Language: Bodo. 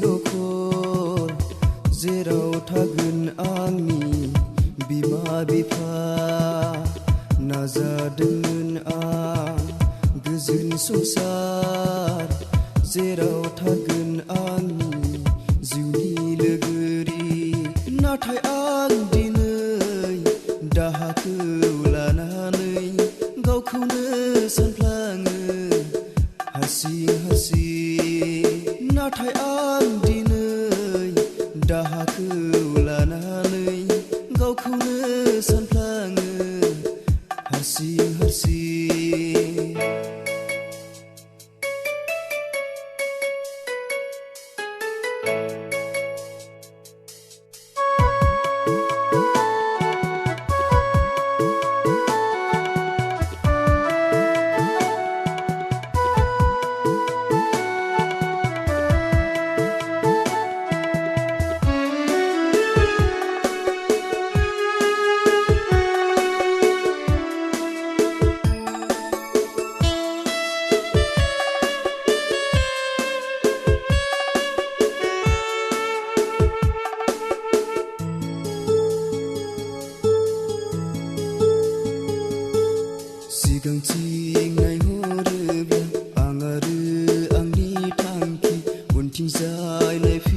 नखर जेराव थागोन आंनि बिमा बिफा नाजादोंमोन आं गोजोन संसार जेराव थागोन आंनि जिउनि लोगोरि नाथाय आं दिनै दाहाखौ लानानै गावखौनो सानफ्लाङो हारसिं हारसिं नाथाय आं दिनै दाहाखौ लानानै गावखौनो सानफ्लाङो हारसिं हारसिं सिगांथिं नायहरोब्ला आं आरो आंनि थांखि उनथिंजाय नायफिनो